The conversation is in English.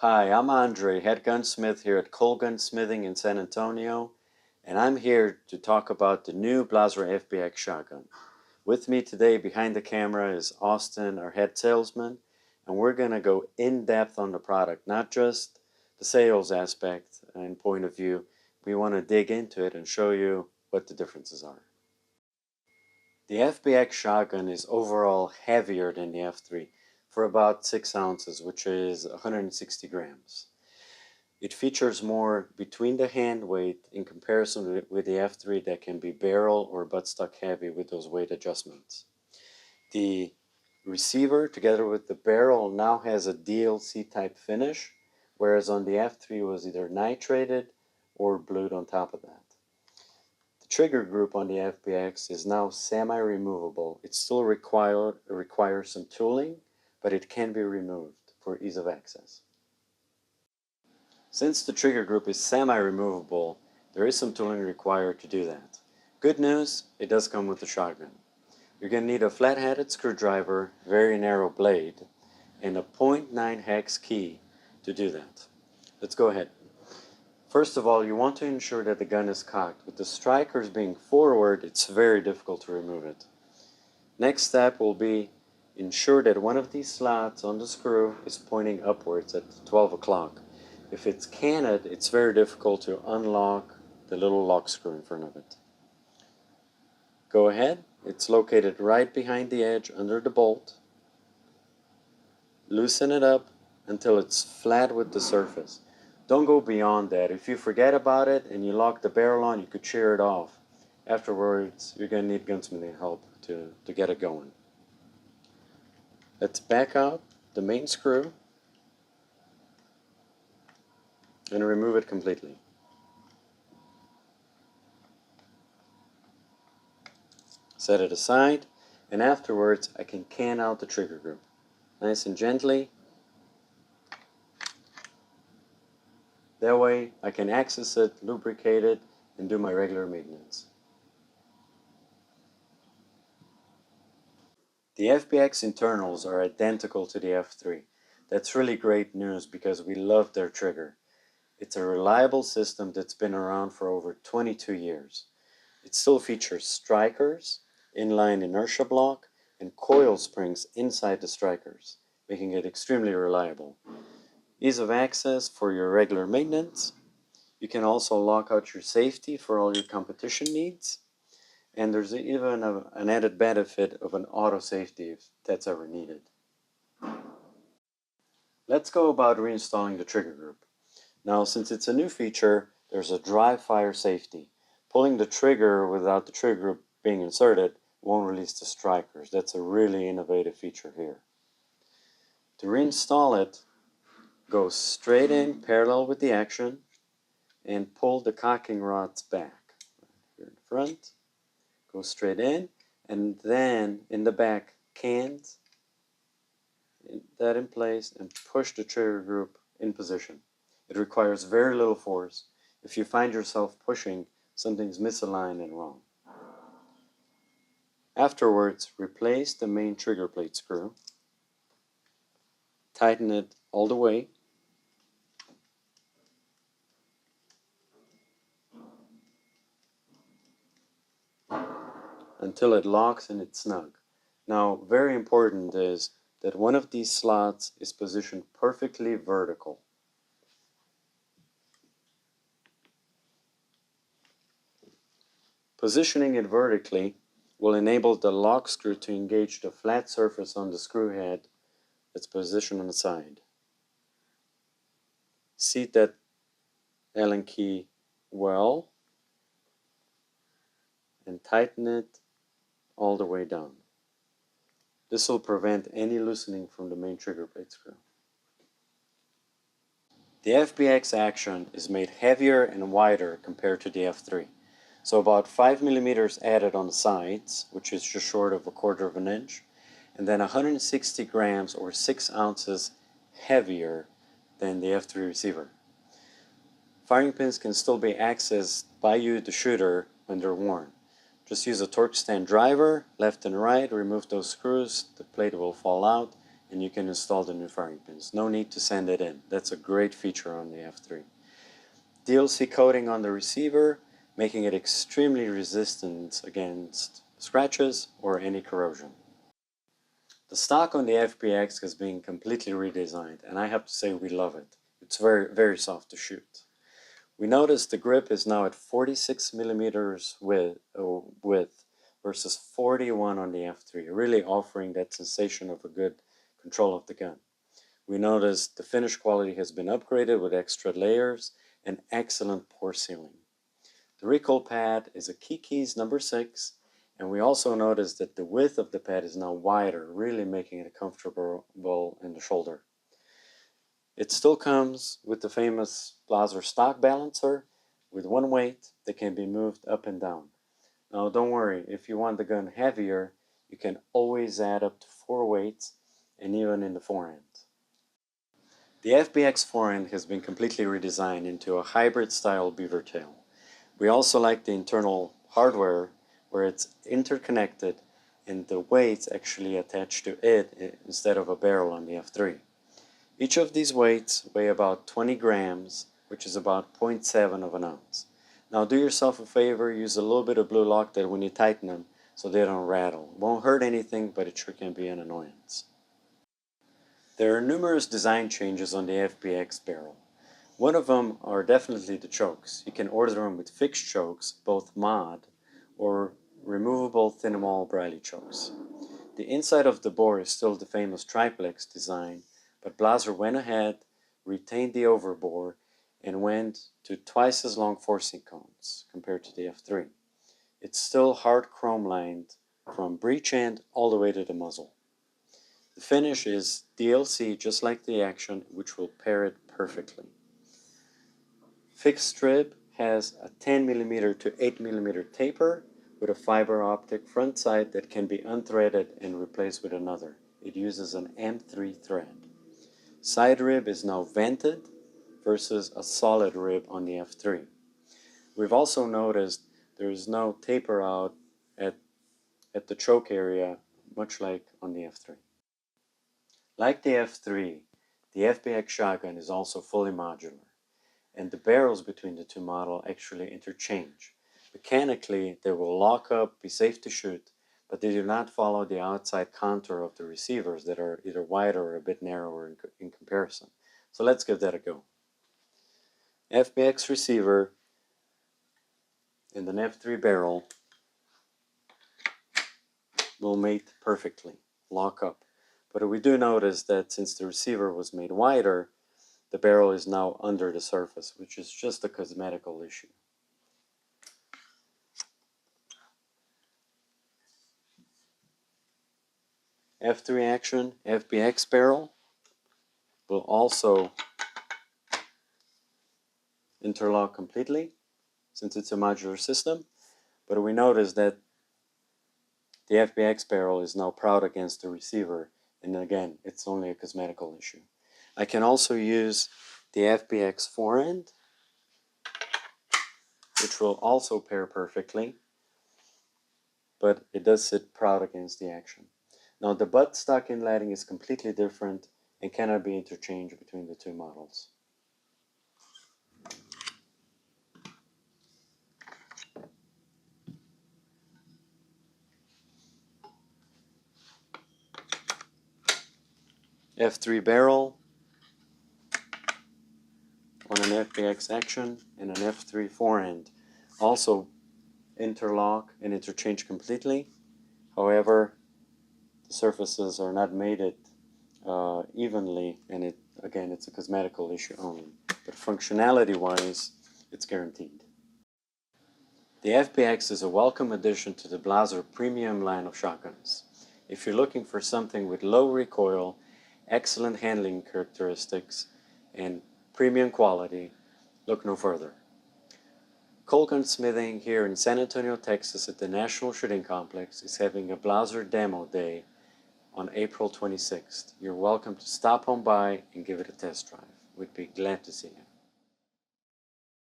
Hi, I'm Andre, head gunsmith here at Gunsmithing in San Antonio, and I'm here to talk about the new Blaser FBX shotgun. With me today behind the camera is Austin, our head salesman, and we're going to go in depth on the product, not just the sales aspect and point of view. We want to dig into it and show you what the differences are. The FBX shotgun is overall heavier than the F3 for about 6 ounces, which is 160 grams. It features more between the hand weight in comparison with the F3 that can be barrel or buttstock heavy with those weight adjustments. The receiver together with the barrel now has a DLC type finish, whereas on the F3 was either nitrated or blued on top of that. The trigger group on the FBX is now semi-removable. It still requires some tooling, but it can be removed for ease of access. Since the trigger group is semi-removable, there is some tooling required to do that. Good news, it does come with the shotgun. You're going to need a flat-headed screwdriver, very narrow blade, and a 0.9 hex key to do that. Let's go ahead. First of all, you want to ensure that the gun is cocked. With the strikers being forward, it's very difficult to remove it. Next step will be ensure that one of these slots on the screw is pointing upwards at 12 o'clock. If it's canted, it's very difficult to unlock the little lock screw in front of it. Go ahead. It's located right behind the edge under the bolt. Loosen it up until it's flat with the surface. Don't go beyond that. If you forget about it and you lock the barrel on, you could shear it off. Afterwards, you're going to need gunsmithing help to get it going. Let's back out the main screw and remove it completely. Set it aside, and afterwards I can can out the trigger group. Nice and gently. That way I can access it, lubricate it, and do my regular maintenance. The FBX internals are identical to the F3. That's really great news because we love their trigger. It's a reliable system that's been around for over 22 years. It still features strikers, inline inertia block, and coil springs inside the strikers, making it extremely reliable. Ease of access for your regular maintenance. You can also lock out your safety for all your competition needs. And there's even an added benefit of an auto safety if that's ever needed. Let's go about reinstalling the trigger group. Now, since it's a new feature, there's a dry fire safety. Pulling the trigger without the trigger group being inserted won't release the strikers. That's a really innovative feature here. To reinstall it, go straight in parallel with the action and pull the cocking rods back. Here in front, go straight in, and then in the back, cant that in place and push the trigger group in position. It requires very little force. If you find yourself pushing, something's misaligned and wrong. Afterwards, replace the main trigger plate screw. Tighten it all the way. Until it locks and it's snug. Now, very important is that one of these slots is positioned perfectly vertical. Positioning it vertically will enable the lock screw to engage the flat surface on the screw head that's positioned on the side. Seat that Allen key well and tighten it all the way down. This will prevent any loosening from the main trigger plate screw. The FBX action is made heavier and wider compared to the F3. So about 5 millimeters added on the sides, which is just short of 1/4 of an inch, and then 160 grams or 6 ounces heavier than the F3 receiver. Firing pins can still be accessed by you, the shooter, when they're worn. Just use a torque stand driver, left and right, remove those screws, the plate will fall out, and you can install the new firing pins. No need to send it in. That's a great feature on the F3. DLC coating on the receiver, making it extremely resistant against scratches or any corrosion. The stock on the FBX has been completely redesigned, and I have to say we love it. It's very, very soft to shoot. We notice the grip is now at 46 millimeters width versus 41 on the F3, really offering that sensation of a good control of the gun. We notice the finish quality has been upgraded with extra layers and excellent pore sealing. The recoil pad is a Kiki's number 6, and we also notice that the width of the pad is now wider, really making it comfortable in the shoulder. It still comes with the famous Blaser stock balancer with one weight that can be moved up and down. Now don't worry, if you want the gun heavier, you can always add up to 4 weights, and even in the forehand. The FBX forehand has been completely redesigned into a hybrid style beaver tail. We also like the internal hardware where it's interconnected and the weights actually attached to it instead of a barrel on the F3. Each of these weights weigh about 20 grams, which is about 0.7 of an ounce. Now do yourself a favor, use a little bit of blue Loctite when you tighten them so they don't rattle. It won't hurt anything, but it sure can be an annoyance. There are numerous design changes on the FBX barrel. One of them are definitely the chokes. You can order them with fixed chokes, both mod or removable thin wall Briley chokes. The inside of the bore is still the famous triplex design, but Blaser went ahead, retained the overbore, and went to twice as long forcing cones compared to the F3. It's still hard chrome lined from breech end all the way to the muzzle. The finish is DLC just like the Action, which will pair it perfectly. Fixed strip has a 10mm to 8mm taper with a fiber optic front sight that can be unthreaded and replaced with another. It uses an M3 thread. Side rib is now vented versus a solid rib on the F3. We've also noticed there is no taper out at the choke area, much like on the F3. Like the F3, the FBX shotgun is also fully modular, and the barrels between the two models actually interchange. Mechanically, they will lock up, be safe to shoot, but they do not follow the outside contour of the receivers that are either wider or a bit narrower in comparison. So let's give that a go. FBX receiver and an F3 barrel will mate perfectly, lock up. But we do notice that since the receiver was made wider, the barrel is now under the surface, which is just a cosmetical issue. F3 Action FBX barrel will also interlock completely since it's a modular system, but we notice that the FBX barrel is now proud against the receiver, and again, it's only a cosmetical issue. I can also use the FBX forend, which will also pair perfectly, but it does sit proud against the Action. Now the butt stock inletting is completely different and cannot be interchanged between the two models. F3 barrel on an FBX Action and an F3 forend also interlock and interchange completely. However, the surfaces are not mated evenly, and again, it's a cosmetical issue only. But functionality-wise, it's guaranteed. The FBX is a welcome addition to the Blaser premium line of shotguns. If you're looking for something with low recoil, excellent handling characteristics, and premium quality, look no further. Gunsmithing here in San Antonio, Texas at the National Shooting Complex is having a Blaser Demo Day on April 26th. You're welcome to stop on by and give it a test drive. We'd be glad to see you.